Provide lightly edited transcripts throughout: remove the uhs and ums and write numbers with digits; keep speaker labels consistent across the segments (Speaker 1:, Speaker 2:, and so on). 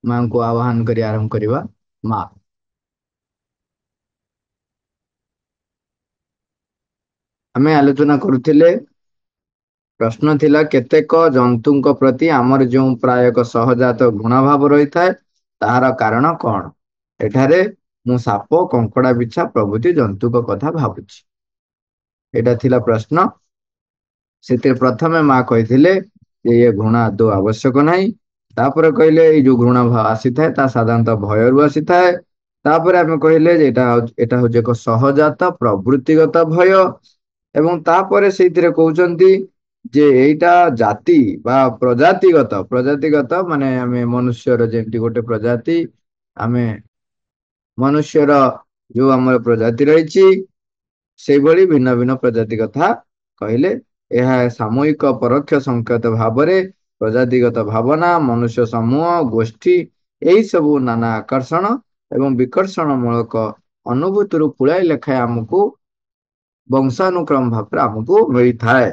Speaker 1: माँ को आह्वान करी आरंभ करवा। माँ, आमे आलोचना करुथिले प्रश्न थिला केतेक जंतुଙ୍କ प्रति आमर जो प्राय एक सहजात गुणभाव रही थाए तार कारण कौन। एठारे मु साप कंकड़ा बिछा प्रभृति जंतुक कथा भावुची। एटा थिला प्रश्न। से प्रथमे माँ कही ये घृणा आदौ आवश्यक नहीं। तापर कहले जो घृणा भाव आसी थाए ता साधारणतः भयरु आसी थाए। तापर आमे कहले जे एटा हଉଛି एक सहजात प्रवृत्तिगत भय। एवं तापर ସେଇଥିରେ କହୁଛନ୍ତି ଯେ ଏଇଟା ଜାତି ବା ପ୍ରଜାତିଗତ ମାନେ ଆମେ ମନୁଷ୍ୟର ଯେମିତି ଗୋଟେ ପ୍ରଜାତି, ଆମେ ମନୁଷ୍ୟର ଯୋଉ ଆମର ପ୍ରଜାତି ରହିଛି ସେଇଭଳି ଭିନ୍ନ ଭିନ୍ନ ପ୍ରଜାତି କଥା କହିଲେ। ଏହା ସାମୂହିକ ପରୋକ୍ଷ ସଂକେତ ଭାବରେ ପ୍ରଜାତିଗତ ଭାବନା, ମନୁଷ୍ୟ ସମୂହ, ଗୋଷ୍ଠୀ ଏହି ସବୁ ନାନା ଆକର୍ଷଣ ଏବଂ ବିକର୍ଷଣ ମୂଳକ ଅନୁଭୂତିରୁ ପୁଳାଏ ଲେଖାଏ ଆମକୁ ବଂଶାନୁକ୍ରମ ଭାବରେ ଆମକୁ ମିଳିଥାଏ।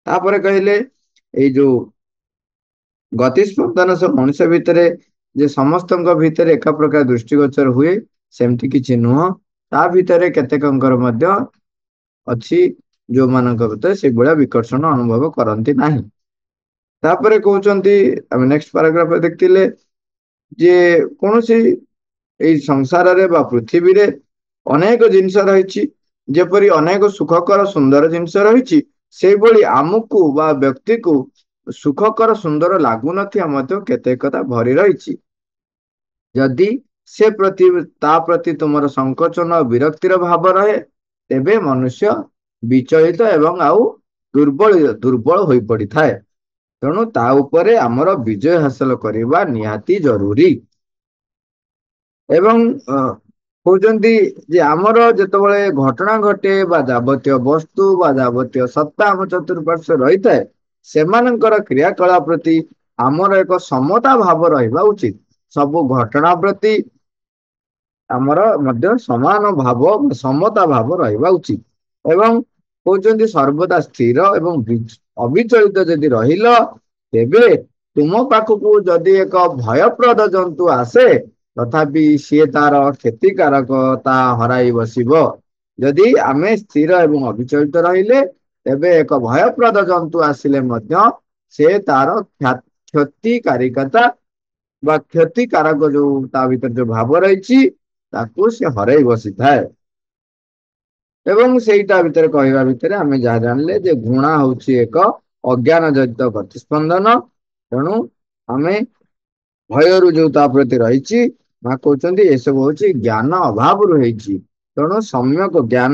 Speaker 1: ତାପରେ କହିଲେ ଏଇ ଯୋଉ ଗତିସ୍ପନ୍ଦନ ସବୁ ମଣିଷ ଭିତରେ ଯେ ସମସ୍ତଙ୍କ ଭିତରେ ଏକ ପ୍ରକାର ଦୃଷ୍ଟିଗୋଚର ହୁଏ ସେମିତି କିଛି ନୁହଁ। ତା ଭିତରେ କେତେକଙ୍କର ମଧ୍ୟ ଅଛି ଯୋଉମାନଙ୍କ ଭିତରେ ସେଇଭଳିଆ ବିକର୍ଷଣ ଅନୁଭବ କରନ୍ତି ନାହିଁ। ତାପରେ କହୁଛନ୍ତି ଆମେ ନେକ୍ସଟ ପାରାଗ୍ରାଫରେ ଦେଖିଥିଲେ ଯେ କୌଣସି ଏଇ ସଂସାରରେ ବା ପୃଥିବୀରେ ଅନେକ ଜିନିଷ ରହିଛି, ଯେପରି ଅନେକ ସୁଖକର ସୁନ୍ଦର ଜିନିଷ ରହିଛି ସେଇଭଳି ଆମକୁ ବା ବ୍ୟକ୍ତିକୁ ସୁଖକର ସୁନ୍ଦର ଲାଗୁନଥିବା ମଧ୍ୟ କେତେ କଥା ଭରି ରହିଛି। ଯଦି ସେ ପ୍ରତି ତା ପ୍ରତି ତୁମର ସଂକୋଚନ ବିରକ୍ତିର ଭାବ ରହେ ତେବେ ମନୁଷ୍ୟ ବିଚଳିତ ଏବଂ ଆଉ ଦୁର୍ବଳ ହୋଇ ପଡିଥାଏ। ତେଣୁ ତା ଉପରେ ଆମର ବିଜୟ ହାସଲ କରିବା ନିହାତି ଜରୁରୀ। ଏବଂ କହୁଛନ୍ତି ଯେ ଆମର ଯେତେବେଳେ ଘଟଣା ଘଟେ ବା ଯାବତୀୟ ବସ୍ତୁ ବା ଯାବତୀୟ ସତ୍ତା ଆମ ଚତୁଃପାର୍ଶ୍ୱରେ ରହିଥାଏ ସେମାନଙ୍କର କ୍ରିୟାକଳାପ ପ୍ରତି ଆମର ଏକ ସମତା ଭାବ ରହିବା ଉଚିତ। ସବୁ ଘଟଣା ପ୍ରତି ଆମର ମଧ୍ୟ ସମାନ ଭାବ ସମତା ଭାବ ରହିବା ଉଚିତ। ଏବଂ କହୁଛନ୍ତି ସର୍ବଦା ସ୍ଥିର ଏବଂ ଅବିଚଳିତ ଯଦି ରହିଲ ତେବେ ତୁମ ପାଖକୁ ଯଦି ଏକ ଭୟପ୍ରଦ ଜନ୍ତୁ ଆସେ ତଥାପି ସିଏ ତାର କ୍ଷତିକାରକତା ହରାଇ ବସିବ। ଯଦି ଆମେ ସ୍ଥିର ଏବଂ ଅବିଚଳିତ ରହିଲେ ତେବେ ଏକ ଭୟପ୍ରଦ ଜନ୍ତୁ ଆସିଲେ ମଧ୍ୟ ସେ ତାର କ୍ଷତିକାରିକତା ବା କ୍ଷତିକାରକ ଯୋଉ ତା ଭିତରେ ଯୋଉ ଭାବ ରହିଛି ତାକୁ ସେ ହରାଇ ବସିଥାଏ। ଏବଂ ସେଇଟା ଭିତରେ କହିବା ଭିତରେ ଆମେ ଯାହା ଜାଣିଲେ ଯେ ଘୃଣା ହଉଛି ଏକ ଅଜ୍ଞାନ ଜନିତ ପ୍ରତିସ୍ପନ୍ଦନ। ତେଣୁ ଆମେ ଭୟରୁ ଯୋଉ ତା ପ୍ରତି ରହିଛି ମା କହୁଛନ୍ତି ଏସବୁ ହଉଛି ଜ୍ଞାନ ଅଭାବରୁ ହେଇଛି। ତେଣୁ ସମ୍ୟକ ଜ୍ଞାନ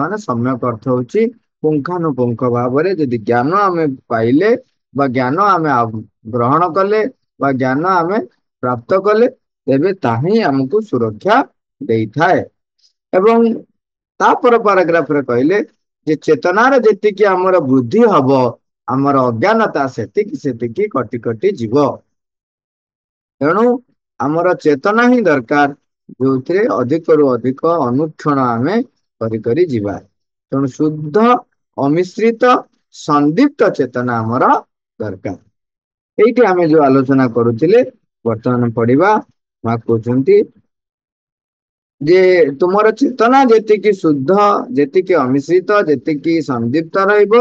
Speaker 1: ମାନେ ସମ୍ୟକ ଅର୍ଥ ହଉଛି ପୁଙ୍ଖାନୁପୁଙ୍ଖ ଭାବରେ ଯଦି ଜ୍ଞାନ ଆମେ ପାଇଲେ ବା ଜ୍ଞାନ ଆମେ ଗ୍ରହଣ କଲେ ବା ଜ୍ଞାନ ଆମେ ପ୍ରାପ୍ତ କଲେ ତେବେ ତାହା ହିଁ ଆମକୁ ସୁରକ୍ଷା ଦେଇଥାଏ। ଏବଂ ତାପର ପାରାଗ୍ରାଫରେ କହିଲେ ଯେ ଚେତନାର ଯେତିକି ଆମର ବୃଦ୍ଧି ହବ ଆମର ଅଜ୍ଞାନତା ସେତିକି ସେତିକି କଟି କଟି ଯିବ। ତେଣୁ ଆମର ଚେତନା ହିଁ ଦରକାର ଯୋଉଥିରେ ଅଧିକରୁ ଅଧିକ ଅନୁକ୍ଷଣ ଆମେ କରି କରି ଯିବା। ତେଣୁ ଶୁଦ୍ଧ ଅମିଶ୍ରିତ ସନ୍ଦୀପ୍ତ ଚେତନା ଆମର ଦରକାର। ଏଇଠି ଆମେ ଯୋଉ ଆଲୋଚନା କରୁଥିଲେ ବର୍ତ୍ତମାନ ପଢିବା। ମା କହୁଛନ୍ତି ଯେ ତୁମର ଚେତନା ଯେତିକି ଶୁଦ୍ଧ, ଯେତିକି ଅମିଶ୍ରିତ, ଯେତିକି ସନ୍ଦୀପ୍ତ ରହିବ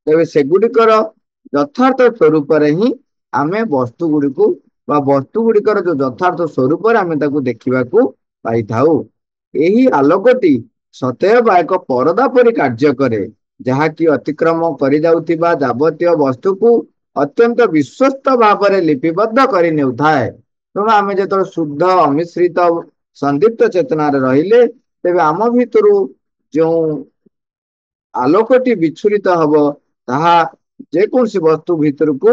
Speaker 1: ତେବେ ସେଗୁଡିକର ଯଥାର୍ଥ ସ୍ୱରୂପରେ ହିଁ ଆମେ ବସ୍ତୁ ଗୁଡିକୁ ବା ବସ୍ତୁ ଗୁଡିକର ଯୋଉ ଯଥାର୍ଥ ସ୍ୱରୂପରେ ଆମେ ତାକୁ ଦେଖିବାକୁ ପାଇଥାଉ। ଏହି ଆଲୋକଟି ସତେଅବା ଏକ ପରଦା ପରି କାର୍ଯ୍ୟ କରେ ଯାହାକି ଅତିକ୍ରମ କରି ଯାଉଥିବା ଯାବତୀୟ ବସ୍ତୁକୁ ଅତ୍ୟନ୍ତ ବିଶ୍ୱସ୍ତ ଭାବରେ ଲିପିବଦ୍ଧ କରି ନେଉଥାଏ। ତେଣୁ ଆମେ ଯେତେବେଳେ ଶୁଦ୍ଧ ଅମିଶ୍ରିତ ସନ୍ଦୀପ୍ତ ଚେତନାରେ ରହିଲେ ତେବେ ଆମ ଭିତରୁ ଯେଉଁ ଆଲୋକଟି ବିଚ୍ଛୁରିତ ହବ ତାହା ଯେକୌଣସି ବସ୍ତୁ ଭିତରକୁ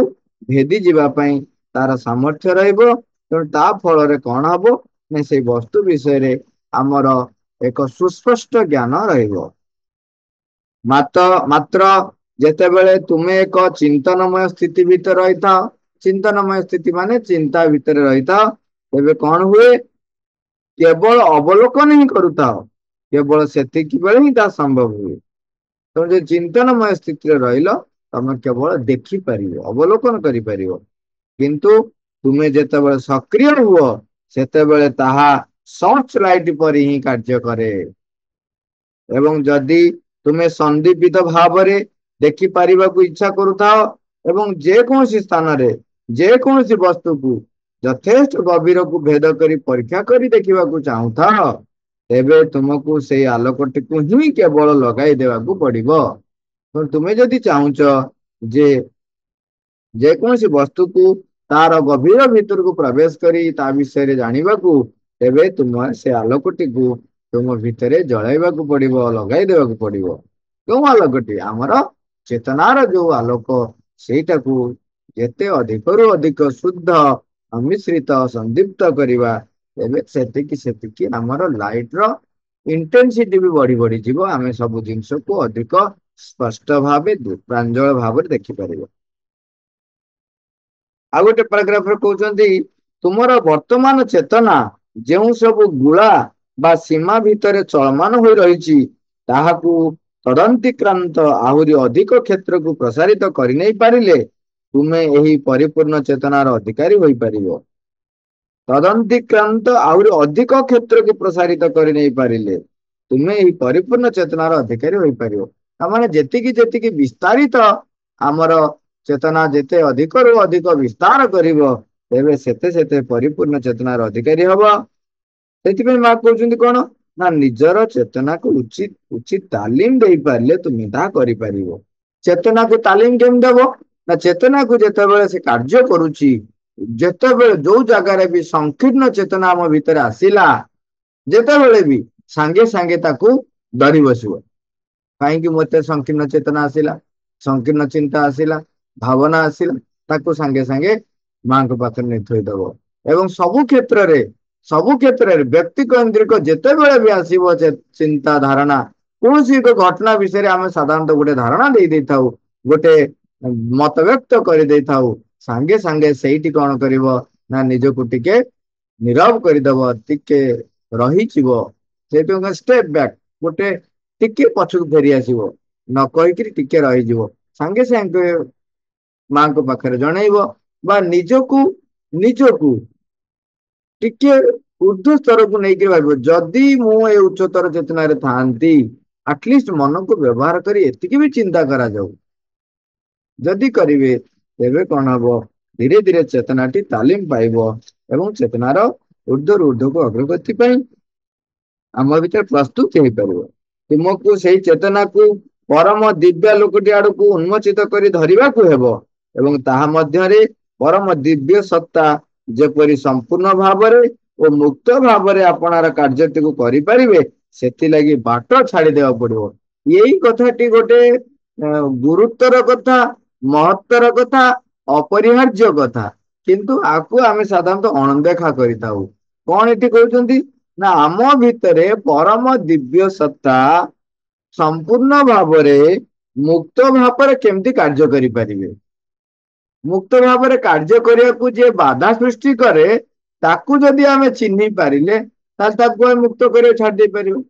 Speaker 1: ଭେଦି ଯିବା ପାଇଁ ତାର ସାମର୍ଥ୍ୟ ରହିବ। ତେଣୁ ତା ଫଳରେ କଣ ହବ ନା ସେଇ ବସ୍ତୁ ବିଷୟରେ ଆମର ଏକ ସୁସ୍ପଷ୍ଟ ଜ୍ଞାନ ରହିବ। ମାତ୍ର ଯେତେବେଳେ ତୁମେ ଏକ ଚିନ୍ତନମୟ ସ୍ଥିତି ଭିତରେ ରହିଥାଅ, ଚିନ୍ତନମୟ ସ୍ଥିତି ମାନେ ଚିନ୍ତା ଭିତରେ ରହିଥାଅ, ତେବେ କଣ ହୁଏ କେବଳ ଅବଲୋକନ ହିଁ କରୁଥାଅ, କେବଳ ସେତିକି ବେଳେ ହିଁ ତାହା ସମ୍ଭବ ହୁଏ। ତମେ ଯଦି ଚିନ୍ତନମୟ ସ୍ଥିତିରେ ରହିଲ ତମେ କେବଳ ଦେଖିପାରିବ, ଅବଲୋକନ କରିପାରିବ। କିନ୍ତୁ ତୁମେ ଯେତେବେଳେ ସକ୍ରିୟ ହୁଅ ସେତେବେଳେ ତାହା ସର୍ଚ୍ଚ ଲାଇଟ୍ ପରି ହିଁ କାର୍ଯ୍ୟ କରେ। ଏବଂ ଯଦି ତୁମେ ସନ୍ଦିଗ୍ଧ ଭାବରେ ଦେଖିପାରିବାକୁ ଇଚ୍ଛା କରୁଥାଅ ଏବଂ ଯେକୌଣସି ସ୍ଥାନରେ ଯେକୌଣସି ବସ୍ତୁକୁ ଯଥେଷ୍ଟ ଗଭୀରକୁ ଭେଦ କରି ପରୀକ୍ଷା କରି ଦେଖିବାକୁ ଚାହୁଁଥାଅ, ତେବେ ତୁମକୁ ସେଇ ଆଲୋକଟିକୁ ହିଁ କେବଳ ଲଗାଇ ଦେବାକୁ ପଡିବ। ତୁମେ ଯଦି ଚାହୁଁଛ ଯେ ଯେକୌଣସି ବସ୍ତୁକୁ ତାର ଗଭୀର ଭିତରକୁ ପ୍ରବେଶ କରି ତା ବିଷୟରେ ଜାଣିବାକୁ, ତେବେ ତୁମ ସେ ଆଲୋକଟିକୁ ତୁମ ଭିତରେ ଜଳାଇବାକୁ ପଡିବ, ଲଗାଇ ଦେବାକୁ ପଡିବ। କେଉଁ ଆଲୋକଟି? ଆମର ଚେତନାର ଯୋଉ ଆଲୋକ, ସେଇଟାକୁ ଯେତେ ଅଧିକରୁ ଅଧିକ ଶୁଦ୍ଧ, ଅମିଶ୍ରିତ, ସନ୍ଦୀପ୍ତ କରିବା, ତେବେ ସେତିକି ସେତିକି ଆମର ଲାଇଟର ଇଣ୍ଟେନ୍ସିଟି ବି ବଢି ବଢି ଯିବ। ଆମେ ସବୁ ଜିନିଷକୁ ଅଧିକ ସ୍ପଷ୍ଟ ଭାବେ ପ୍ରାଞ୍ଜଳ ଭାବରେ ଦେଖିପାରିବା। ଆଉ ଗୋଟେ ପାରାଗ୍ରାଫରେ କହୁଛନ୍ତି, ତୁମର ବର୍ତ୍ତମାନ ଚେତନା ଯେଉଁ ସବୁ ଗୁଳା ବା ସୀମା ଭିତରେ ଚଳମାନ ହୋଇ ରହିଛି, ତାହାକୁ ତଦନ୍ତିକ୍ରାନ୍ତ ଆହୁରି ଅଧିକ କ୍ଷେତ୍ରକୁ ପ୍ରସାରିତ କରିନେଇ ପାରିଲେ ତୁମେ ଏହି ପରିପୂର୍ଣ୍ଣ ଚେତନାର ଅଧିକାରୀ ହୋଇପାରିବ। ତଦନ୍ତିକ୍ରାନ୍ତ ଆହୁରି ଅଧିକ କ୍ଷେତ୍ରକୁ ପ୍ରସାରିତ କରିନେଇ ପାରିଲେ ତୁମେ ଏହି ପରିପୂର୍ଣ୍ଣ ଚେତନାର ଅଧିକାରୀ ହୋଇପାରିବ। ତାମାନେ ଯେତିକି ଯେତିକି ବିସ୍ତାରିତ ଆମର ଚେତନା ଯେତେ ଅଧିକରୁ ଅଧିକ ବିସ୍ତାର କରିବ, ତେବେ ସେତେ ସେତେ ପରିପୂର୍ଣ୍ଣ ଚେତନାର ଅଧିକାରୀ ହବ। ସେଥିପାଇଁ ମା କହୁଛନ୍ତି କଣ ନା, ନିଜର ଚେତନାକୁ ଉଚିତ ତାଲିମ ଦେଇପାରିଲେ ତୁମେ ତାହା କରିପାରିବ। ଚେତନାକୁ ତାଲିମ କେମିତି ଦେବ? ନା ଚେତନାକୁ ଯେତେବେଳେ ସେ କାର୍ଯ୍ୟ କରୁଛି, ଯେତେବେଳେ ଯୋଉ ଜାଗାରେ ବି ସଂକୀର୍ଣ୍ଣ ଚେତନା ଆମ ଭିତରେ ଆସିଲା, ଯେତେବେଳେ ବି ସାଙ୍ଗେ ସାଙ୍ଗେ ତାକୁ ଧରି ବସିବ। କାହିଁକି ମୋତେ ସଂକୀର୍ଣ୍ଣ ଚେତନା ଆସିଲା, ସଂକୀର୍ଣ୍ଣ ଚିନ୍ତା ଆସିଲା, ଭାବନା ଆସିଲା, ତାକୁ ସାଙ୍ଗେ ସାଙ୍ଗେ ମାଙ୍କ ପାଖରେ ନେଇ ଥୋଇଦବ। ଏବଂ ସବୁ କ୍ଷେତ୍ରରେ ବ୍ୟକ୍ତି କୈନ୍ଦ୍ରିକ ଯେତେବେଳେ ବି ଆସିବ ଚିନ୍ତା ଧାରଣା, କୌଣସି ଏକ ଘଟଣା ବିଷୟରେ ଆମେ ସାଧାରଣତଃ ଗୋଟେ ଧାରଣା ଦେଇ ଦେଇଥାଉ, ଗୋଟେ ମତ ବ୍ୟକ୍ତ କରିଦେଇଥାଉ, ସାଙ୍ଗେ ସାଙ୍ଗେ ସେଇଠି କଣ କରିବ ନା ନିଜକୁ ଟିକେ ନିରବ କରିଦବ, ଟିକେ ରହିଯିବ। ସେଇଥିପାଇଁ ଷ୍ଟେପ ବ୍ୟାକ୍, ଗୋଟେ ଟିକେ ପଛକୁ ଫେରି ଆସିବ, ନ କହିକିରି ଟିକେ ରହିଯିବ, ସାଙ୍ଗେ ସାଙ୍ଗେ ମାଙ୍କ ପାଖରେ ଜଣେଇବ ବା ନିଜକୁ ଟିକେ ଉର୍ଦ୍ଧ୍ୱ ସ୍ତରକୁ ନେଇକି ଭାବିବ, ଯଦି ମୁଁ ଏ ଉଚ୍ଚତର ଚେତନାରେ ଥାନ୍ତି, ଆଟଲିଷ୍ଟ ମନକୁ ବ୍ୟବହାର କରି ଏତିକି ବି ଚିନ୍ତା କରାଯାଉ। ଯଦି କରିବେ ତେବେ କଣ ହବ? ଧୀରେ ଧୀରେ ଚେତନାଟି ତାଲିମ ପାଇବ ଏବଂ ଚେତନାର ଉର୍ଦ୍ଧ୍ୱରୁ ଉର୍ଦ୍ଧ୍ୱକୁ ଅଗ୍ରଗତି ପାଇଁ ଆମ ଭିତରେ ପ୍ରସ୍ତୁତ ହେଇପାରିବ। ତୁମକୁ ସେଇ ଚେତନାକୁ ପରମ ଦିବ୍ୟ ଲୋକଟି ଆଡକୁ ଉନ୍ମୋଚିତ କରି ଧରିବାକୁ ହେବ ଏବଂ ତାହା ମଧ୍ୟରେ ପରମ ଦିବ୍ୟ ସତ୍ତା ଯେପରି ସମ୍ପୂର୍ଣ୍ଣ ଭାବରେ ଓ ମୁକ୍ତ ଭାବରେ ଆପଣାର କାର୍ଯ୍ୟଟିକୁ କରିପାରିବେ, ସେଥିଲାଗି ବାଟ ଛାଡିଦେବାକୁ ପଡିବ। ଏଇ କଥାଟି ଗୋଟେ ଗୁରୁତ୍ୱର କଥା, ମହତ୍ତର କଥା, ଅପରିହାର୍ଯ୍ୟ କଥା, କିନ୍ତୁ ଆକୁ ଆମେ ସାଧାରଣତଃ ଅଣଦେଖା କରିଥାଉ। କଣ ଏଠି କହୁଛନ୍ତି ନା, ଆମ ଭିତରେ ପରମ ଦିବ୍ୟ ସତ୍ତା ସମ୍ପୂର୍ଣ୍ଣ ଭାବରେ ମୁକ୍ତ ଭାବରେ କେମିତି କାର୍ଯ୍ୟ କରିପାରିବେ। ମୁକ୍ତ ଭାବରେ କାର୍ଯ୍ୟ କରିବାକୁ ଯିଏ ବାଧା ସୃଷ୍ଟି କରେ, ତାକୁ ଯଦି ଆମେ ଚିହ୍ନି ପାରିଲେ, ତାହେଲେ ତାକୁ ଆମେ ମୁକ୍ତ କରିବା ଛାଡି ଦେଇପାରିବା।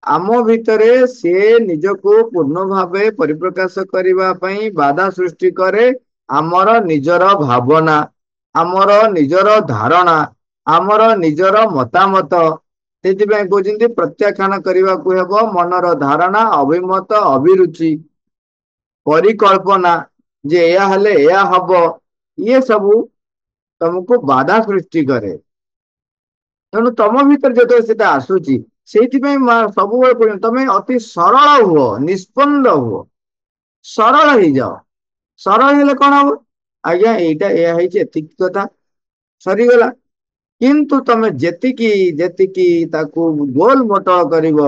Speaker 1: ଆମ ଭିତରେ ସେ ନିଜକୁ ପୂର୍ଣ୍ଣ ଭାବେ ପରିପ୍ରକାଶ କରିବା ପାଇଁ ବାଧା ସୃଷ୍ଟି କରେ ଆମର ନିଜର ଭାବନା, ଆମର ନିଜର ଧାରଣା, ଆମର ନିଜର ମତାମତ। ସେଥିପାଇଁ କହୁଛନ୍ତି ପ୍ରତ୍ୟାଖ୍ୟାନ କରିବାକୁ ହେବ ମନର ଧାରଣା, ଅଭିମତ, ଅଭିରୁଚି, ପରିକଳ୍ପନା, ଯେ ଏହା ହେଲେ ଏହା ହବ, ଇଏ ସବୁ ତମକୁ ବାଧା ସୃଷ୍ଟି କରେ। ତେଣୁ ତମ ଭିତରେ ଯେତେବେଳେ ସେଟା ଆସୁଛି, ସେଇଥିପାଇଁ ସବୁବେଳେ କହୁଛନ୍ତି ତମେ ଅତି ସରଳ ହୁଅ, ନିଷ୍ପନ୍ଦ ହୁଅ, ସରଳ ହେଇଯାଅ। ସରଳ ହେଲେ କଣ ହବ? ଆଜ୍ଞା ଏଇଟା ଏଇଆ ହେଇଛି, ଏତିକି କଥା, ସରିଗଲା। କିନ୍ତୁ ତମେ ଯେତିକି ଯେତିକି ତାକୁ ଗୋଲ ମୋଟଳ କରିବ,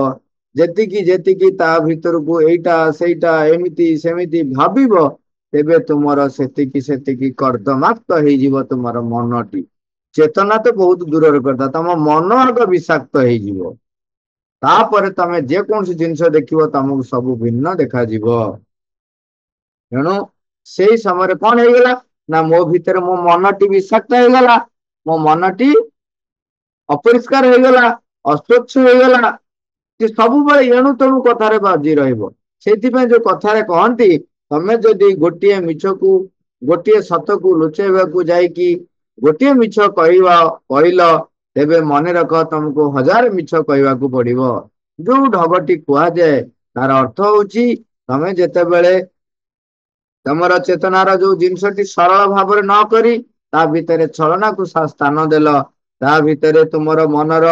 Speaker 1: ଯେତିକି ଯେତିକି ତା ଭିତରକୁ ଏଇଟା ସେଇଟା ଏମିତି ସେମିତି ଭାବିବ, ତେବେ ତୁମର ସେତିକି ସେତିକି କର୍ଦ୍ଦମାକ୍ତ ହେଇଯିବ ତୁମର ମନଟି। ଚେତନା ତ ବହୁତ ଦୂରର କଥା, ତମ ମନ ଆଗ ବିଷାକ୍ତ ହେଇଯିବ। ତାପରେ ତମେ ଯେକୌଣସି ଜିନିଷ ଦେଖିବ ତମକୁ ସବୁ ଭିନ୍ନ ଦେଖାଯିବ। ତେଣୁ ସେଇ ସମୟରେ କଣ ହେଇଗଲା ନା, ମୋ ଭିତରେ ମୋ ମନଟି ବିଷାକ୍ତ ହେଇଗଲା, ମୋ ମନଟି ଅପରିଷ୍କାର ହେଇଗଲା, ଅସ୍ୱଚ୍ଛ ହେଇଗଲା, ଯେ ସବୁବେଳେ ଏଣୁ ତେଣୁ କଥାରେ ବାଜି ରହିବ। ସେଇଥିପାଇଁ ଯୋଉ କଥାରେ କହନ୍ତି, ତମେ ଯଦି ଗୋଟିଏ ମିଛକୁ ଗୋଟିଏ ସତକୁ ଲୁଚେଇବାକୁ ଯାଇକି ଗୋଟିଏ ମିଛ କହିଲ ତେବେ ମନେ ରଖ ତମକୁ 1000 ମିଛ କହିବାକୁ ପଡିବ। ଯୋଉ ଢଗଟି କୁହାଯାଏ ତାର ଅର୍ଥ ହଉଛି ତମେ ଯେତେବେଳେ ତମର ଚେତନାର ଯୋଉ ଜିନିଷଟି ସରଳ ଭାବରେ ନ କରି ତା ଭିତରେ ଛଳନାକୁ ସ୍ଥାନ ଦେଲ, ତା ଭିତରେ ତୁମର ମନର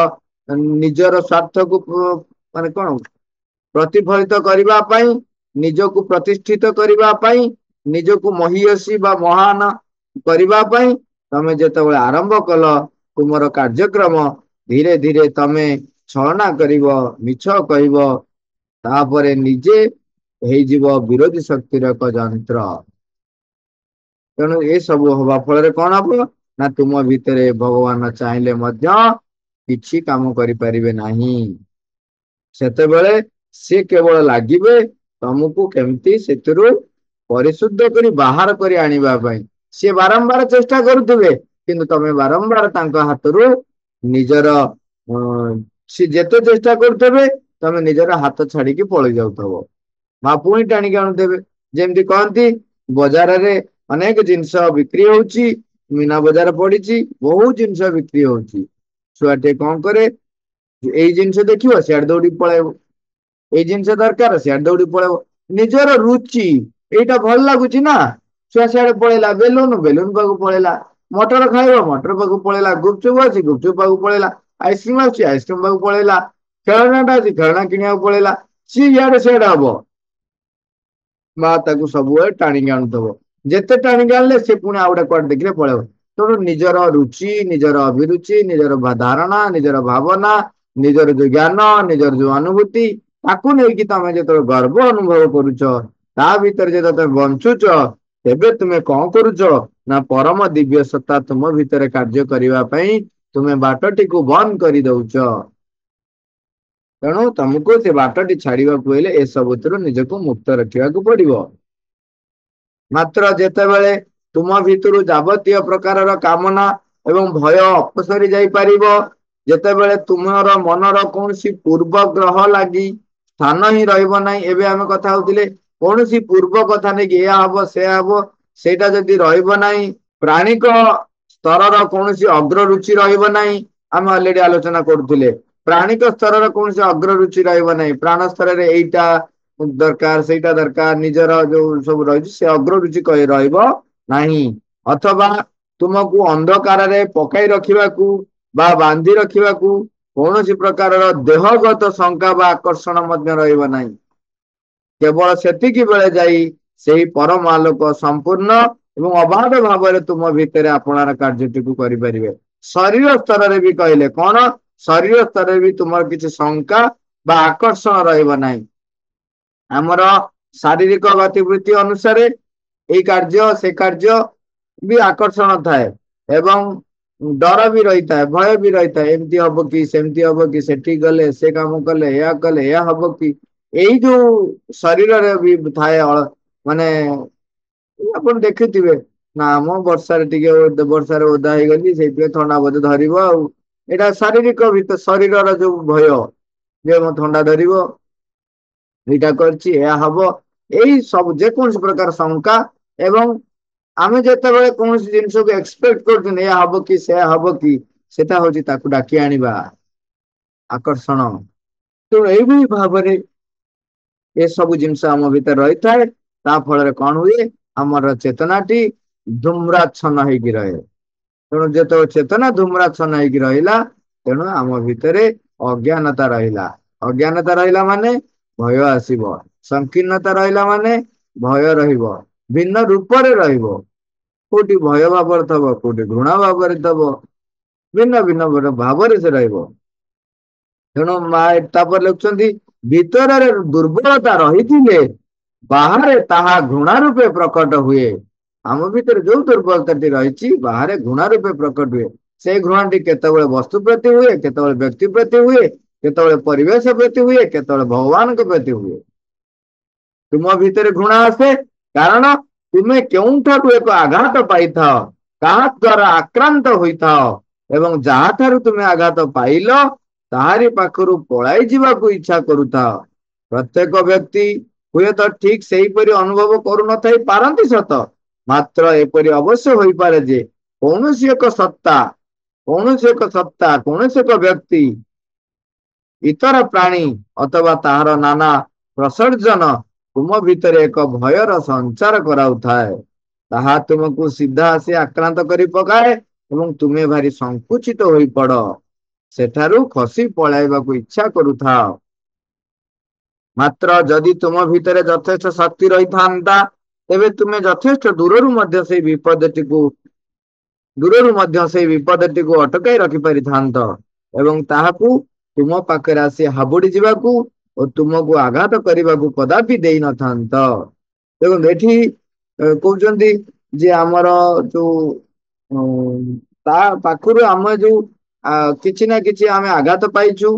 Speaker 1: ନିଜର ସ୍ୱାର୍ଥକୁ ମାନେ କଣ ପ୍ରତିଫଳିତ କରିବା ପାଇଁ, ନିଜକୁ ପ୍ରତିଷ୍ଠିତ କରିବା ପାଇଁ, ନିଜକୁ ମହିୟସୀ ବା ମହାନ କରିବା ପାଇଁ ତମେ ଯେତେବେଳେ ଆରମ୍ଭ କଲ ତୁମର କାର୍ଯ୍ୟକ୍ରମ, ଧୀରେ ଧୀରେ ତମେ ଛଳନା କରିବ, ମିଛ କହିବ, ତାପରେ ନିଜେ ହେଇଯିବ ବିରୋଧୀ ଶକ୍ତିର ଏକ ଯନ୍ତ୍ର। ତେଣୁ ଏସବୁ ହବା ଫଳରେ କଣ ହବ ନା ତୁମ ଭିତରେ ଭଗବାନ ଚାହିଁଲେ ମଧ୍ୟ କିଛି କାମ କରିପାରିବେ ନାହିଁ। ସେତେବେଳେ ସେ କେବଳ ଲାଗିବେ ତମକୁ କେମିତି ସେଥିରୁ ପରିଶୁଦ୍ଧ କରି ବାହାର କରି ଆଣିବା ପାଇଁ। ସେ ବାରମ୍ବାର ଚେଷ୍ଟା କରୁଥିବେ କିନ୍ତୁ ତମେ ବାରମ୍ବାର ତାଙ୍କ ହାତରୁ ନିଜର ସେ ଯେତେ ଚେଷ୍ଟା କରୁଥିବେ ତମେ ନିଜର ହାତ ଛାଡିକି ପଳେଇ ଯାଉଥିବ, ମା ପୁଣି ଟାଣିକି ଆଣୁଥିବେ। ଯେମିତି କହନ୍ତି ବଜାରରେ ଅନେକ ଜିନିଷ ବିକ୍ରି ହଉଛି, ମୀନା ବଜାର ପଡିଛି, ବହୁତ ଜିନିଷ ବିକ୍ରି ହଉଛି। ଛୁଆଟେ କଣ କରେ, ଏଇ ଜିନିଷ ଦେଖିବ ସିଆଡେ ଦୌଡିକି ପଳେଇବ, ଏଇ ଜିନିଷ ଦରକାର ସିଆଡେ ଦୌଡିକି ପଳେଇବ। ନିଜର ରୁଚି ଏଇଟା ଭଲ ଲାଗୁଛି ନା, ଛୁଆ ସିଆଡେ ପଳେଇଲା। ବେଲୁନ ପାଖକୁ ପଳେଇଲା, ମଟର ଖାଇବ ମଟର ପାଖକୁ ପଳେଇଲା, ଗୁପଚୁପ ଅଛି ଗୁପଚୁପ ପାଖକୁ ପଳେଇଲା, ଆଇସ୍କ୍ରିମ ଅଛି ଆଇସ୍କ୍ରିମ ପାଖକୁ ପଳେଇଲା, ଖେଳନାଟା ଅଛି ଖେଳନା କିଣିବାକୁ ପଳେଇଲା। ସିଏ ଇଆଡେ ସିଆଡେ ହବ, ମା ତାକୁ ସବୁବେଳେ ଟାଣିକି ଆଣୁଥିବ। ଯେତେ ଟାଣିକି ଆଣିଲେ ସେ ପୁଣି ଆଉ ଗୋଟେ କୁଆଡେ ଦେଖିଲେ ପଳେଇବ। ତେଣୁ ନିଜର ରୁଚି, ନିଜର ଅଭିରୁଚି, ନିଜର ଧାରଣା, ନିଜର ଭାବନା, ନିଜର ଯୋଉ ଜ୍ଞାନ, ନିଜର ଯୋଉ ଅନୁଭୂତି, ତାକୁ ନେଇକି ତମେ ଯେତେବେଳେ ଗର୍ବ ଅନୁଭବ କରୁଛ, ତା ଭିତରେ ଯେତେବେଳେ ତମେ ବଞ୍ଚୁଛ, ତେବେ ତୁମେ କଣ କରୁଛ ନା ପରମ ଦିବ୍ୟ ସତ୍ତା ତୁମ ଭିତରେ କାର୍ଯ୍ୟ କରିବା ପାଇଁ ତୁମେ ବାଟଟିକୁ ବନ୍ଦ କରିଦଉଛ। ତେଣୁ ତମକୁ ସେ ବାଟଟି ଛାଡିବାକୁ ହେଲେ ଏସବୁଥିରୁ ନିଜକୁ ମୁକ୍ତ ରଖିବାକୁ ପଡିବ। ମାତ୍ର ଯେତେବେଳେ ତୁମ ଭିତରୁ ଯାବତୀୟ ପ୍ରକାରର କାମନା ଏବଂ ଭୟ ଅପସରି ଯାଇପାରିବ, ଯେତେବେଳେ ତୁମର ମନର କୌଣସି ପୂର୍ବ ଗ୍ରହ ଲାଗି ସ୍ଥାନ ହିଁ ରହିବ ନାହିଁ। ଏବେ ଆମେ କଥା ହଉଥିଲେ କୌଣସି ପୂର୍ବ କଥା ନେଇକି ଏୟା ହବ ସେୟା ହବ, ସେଇଟା ଯଦି ରହିବ ନାହିଁ, ପ୍ରାଣିକ ସ୍ତରର କୌଣସି ଅଗ୍ରରୁଚି ରହିବ ନାହିଁ। ଆମେ ଅଲରେଡି ଆଲୋଚନା କରୁଥିଲେ ପ୍ରାଣିକ ସ୍ତରର କୌଣସି ଅଗ୍ରରୁଚି ରହିବ ନାହିଁ। ପ୍ରାଣ ସ୍ତରରେ ଏଇଟା ଦରକାର ସେଇଟା ଦରକାର, ନିଜର ଯୋଉ ସବୁ ରହିଛି ସେ ଅଗ୍ରରୁଚି ରହିବ ନାହିଁ। ଅଥବା ତୁମକୁ ଅନ୍ଧକାରରେ ପକାଇ ରଖିବାକୁ ବା ବାନ୍ଧି ରଖିବାକୁ କୌଣସି ପ୍ରକାରର ଦେହଗତ ଶଙ୍କା ବା ଆକର୍ଷଣ ମଧ୍ୟ ରହିବ ନାହିଁ। କେବଳ ସେତିକି ବେଳେ ଯାଇ ସେହି ପରମ ଆଲୋକ ସମ୍ପୂର୍ଣ୍ଣ ଏବଂ ଅବାଧ ଭାବରେ ତୁମ ଭିତରେ ଆପଣାର କାର୍ଯ୍ୟଟିକୁ କରିପାରିବେ। ଶରୀର ସ୍ତରରେ ବି କହିଲେ କଣ, ଶରୀର ସ୍ତରରେ ବି ତୁମର କିଛି ଶଙ୍କା ବା ଆକର୍ଷଣ ରହିବ ନାହିଁ। ଆମର ଶାରୀରିକ ଗତିବୃତ୍ତି ଅନୁସାରେ ଏଇ କାର୍ଯ୍ୟ ସେ କାର୍ଯ୍ୟ ବି ଆକର୍ଷଣ ଥାଏ ଏବଂ ଡର ବି ରହିଥାଏ, ଭୟ ବି ରହିଥାଏ। ଏମିତି ହବ କି ସେମିତି ହବ କି, ସେଠି ଗଲେ ସେ କାମ କଲେ ଏହା ହବ କି। ଏଇ ଯୋଉ ଶରୀରରେ ବି ଥାଏ ମାନେ ଆପଣ ଦେଖିଥିବେ ନା ଆମ ବର୍ଷାରେ ଟିକେ ବର୍ଷାରେ ଓଦା ହେଇଗଲି ସେଇଥିପାଇଁ ଥଣ୍ଡା ବୋଧେ ଧରିବ। ଆଉ ଏଇଟା ଶାରୀରିକ ଭିତରେ ଶରୀରର ଯୋଉ ଭୟ ଯେ ମୋ ଥଣ୍ଡା ଧରିବ, ଏଇଟା କରିଛି ଏହା ହବ, ଏଇ ସବୁ ଯେକୌଣସି ପ୍ରକାର ଶଙ୍କା। ଏବଂ ଆମେ ଯେତେବେଳେ କୌଣସି ଜିନିଷକୁ ଏକ୍ସପେକ୍ଟ କରୁଛନ୍ତି ଏହା ହବ କି ସେୟା ହବ କି, ସେଟା ହଉଛି ତାକୁ ଡାକି ଆଣିବା ଆକର୍ଷଣ। ତେଣୁ ଏଇଭଳି ଭାବରେ ଏସବୁ ଜିନିଷ ଆମ ଭିତରେ ରହିଥାଏ। ତା ଫଳରେ କଣ ହୁଏ, ଆମର ଚେତନାଟି ଧୂମ୍ରାଚ୍ଛନ୍ନ ହେଇକି ରହେ। ତେଣୁ ଯେତେବେଳେ ଚେତନା ଧୂମ୍ରାଚ୍ଛନ୍ନ ହେଇକି ରହିଲା, ତେଣୁ ଆମ ଭିତରେ ଅଜ୍ଞାନତା ରହିଲା। ଅଜ୍ଞାନତା ରହିଲା ମାନେ ଭୟ ଆସିବ, ସଂକୀର୍ଣ୍ଣତା ରହିଲା ମାନେ ଭୟ ରହିବ, ଭିନ୍ନ ରୂପରେ ରହିବ। କୋଉଠି ଭୟ ଭାବରେ ଥବ, କୋଉଠି ଘୃଣା ଭାବରେ ଥବ, ଭିନ୍ନ ଭିନ୍ନ ଭାବରେ ସେ ରହିବ। ତେଣୁ ମା ତାପରେ ଲେଖୁଛନ୍ତି, ଭିତରରେ ଦୁର୍ବଳତା ରହିଥିଲେ ବାହାରେ ତାହା ଘୃଣା ରୂପେ ପ୍ରକଟ ହୁଏ। ଆମ ଭିତରେ ଯୋଉ ଦୁର୍ବଳତାଟି ରହିଛି ବାହାରେ ଘୃଣା ରୂପେ ପ୍ରକଟ ହୁଏ। ସେଇ ଘୃଣାଟି କେତେବେଳେ ବସ୍ତୁ ପ୍ରତି ହୁଏ, କେତେବେଳେ ବ୍ୟକ୍ତି ପ୍ରତି ହୁଏ, କେତେବେଳେ ପରିବେଶ ପ୍ରତି ହୁଏ, କେତେବେଳେ ଭଗବାନଙ୍କ ପ୍ରତି ହୁଏ। ତୁମ ଭିତରେ ଘୃଣା ଆସେ କାରଣ ତୁମେ କେଉଁଠାରୁ ଏକ ଆଘାତ ପାଇଥାଅ, କାହା ଦ୍ୱାରା ଆକ୍ରାନ୍ତ ହୋଇଥାଅ ଏବଂ ଯାହାଠାରୁ ତୁମେ ଆଘାତ ପାଇଲ ତାହାରି ପାଖରୁ ପଳାଇ ଯିବାକୁ ଇଚ୍ଛା କରୁଥାଅ। ପ୍ରତ୍ୟେକ ବ୍ୟକ୍ତି ହୁଏତ ଠିକ ସେହିପରି ଅନୁଭବ କରୁନଥାଇ ପାରନ୍ତି ସତ, ମାତ୍ର ଏପରି ଅବଶ୍ୟ ହୋଇପାରେ ଯେ କୌଣସି ଏକ ସତ୍ତା କୌଣସି ଏକ ସତ୍ତା କୌଣସି ଏକ ବ୍ୟକ୍ତି ଇତର ପ୍ରାଣୀ ଅଥବା ତାହାର ନାନା ପ୍ରସର୍ଜନ ତୁମ ଭିତରେ ଏକ ଭୟର ସଞ୍ଚାର କରାଉଥାଏ। ତାହା ତୁମକୁ ସିଧା ଆସି ଆକ୍ରାନ୍ତ କରି ପକାଏ ଏବଂ ତୁମେ ଭାରି ସଂକୁଚିତ ହୋଇପଡ଼। ସେଠାରୁ ଖସି ପଳାଇବାକୁ ଇଚ୍ଛା କରୁଥାଅ। ମାତ୍ର ଯଦି ତୁମ ଭିତରେ ଯଥେଷ୍ଟ ଶକ୍ତି ରହିଥାନ୍ତା, ତେବେ ତୁମେ ଯଥେଷ୍ଟ ଦୂରରୁ ମଧ୍ୟ ସେଇ ବିପଦଟିକୁ ଅଟକାଇ ରଖିପାରିଥାନ୍ତ ଏବଂ ତାହାକୁ ତୁମ ପାଖରେ ଆସି ହାବୁଡି ଯିବାକୁ ଓ ତୁମକୁ ଆଘାତ କରିବାକୁ କଦାପି ଦେଇନଥାନ୍ତ। ଦେଖନ୍ତୁ ଏଠି କହୁଛନ୍ତି ଯେ ଆମର ଯୋଉ ତା ପାଖରୁ ଆମେ ଯୋଉ କିଛି ନା କିଛି ଆମେ ଆଘାତ ପାଇଛୁ,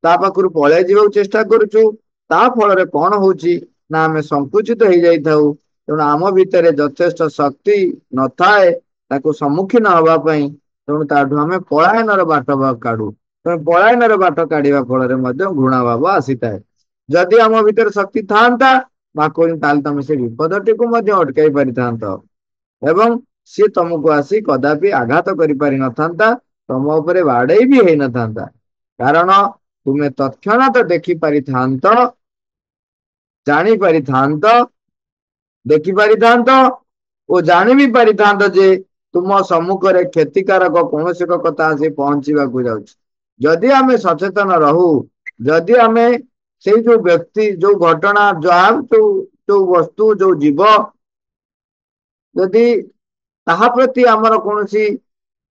Speaker 1: ତା ପାଖରୁ ପଳାଇ ଯିବାକୁ ଚେଷ୍ଟା କରୁଛୁ। ତା ଫଳରେ କଣ ହଉଛି ନା ଆମେ ସଂକୁଚିତ ହେଇଯାଇଥାଉ। ତେଣୁ ଆମ ଭିତରେ ଯଥେଷ୍ଟ ଶକ୍ତି ନଥାଏ ତାକୁ ସମ୍ମୁଖୀନ ହବା ପାଇଁ। ତେଣୁ ତାଠୁ ଆମେ ପଳାୟନର ବାଟ କାଢୁ। ତେଣୁ ପଳାୟନର ବାଟ କାଢିବା ଫଳରେ ମଧ୍ୟ ଘୃଣା ଭାବ ଆସିଥାଏ। ଯଦି ଆମ ଭିତରେ ଶକ୍ତି ଥାଆନ୍ତା ବା କହୁଛନ୍ତି ତାହେଲେ ତମେ ସେ ବିପଦଟିକୁ ମଧ୍ୟ ଅଟକାଇ ପାରିଥାନ୍ତ ଏବଂ ସିଏ ତମକୁ ଆସି କଦାପି ଆଘାତ କରିପାରିନଥାନ୍ତା, ତମ ଉପରେ ବାଡେଇ ବି ହେଇନଥାନ୍ତା। କାରଣ ତୁମେ ତତ୍କ୍ଷଣାତ ଦେଖିପାରିଥାନ୍ତ, ଜାଣିପାରିଥାନ୍ତ, ଦେଖିପାରିଥାନ୍ତ ଓ ଜାଣି ବି ପାରିଥାନ୍ତ ଯେ ତୁମ ସମ୍ମୁଖରେ କ୍ଷତିକାରକ କୌଣସି ଏକ କଥା ଆସି ପହଞ୍ଚିବାକୁ ଯାଉଛି। ଯଦି ଆମେ ସଚେତନ ରହୁ, ଯଦି ଆମେ ସେଇ ଯୋଉ ବ୍ୟକ୍ତି, ଯୋଉ ଘଟଣା, ଯାହା ଯୋଉ ବସ୍ତୁ, ଯୋଉ ଜୀବ, ଯଦି ତାହା ପ୍ରତି ଆମର କୌଣସି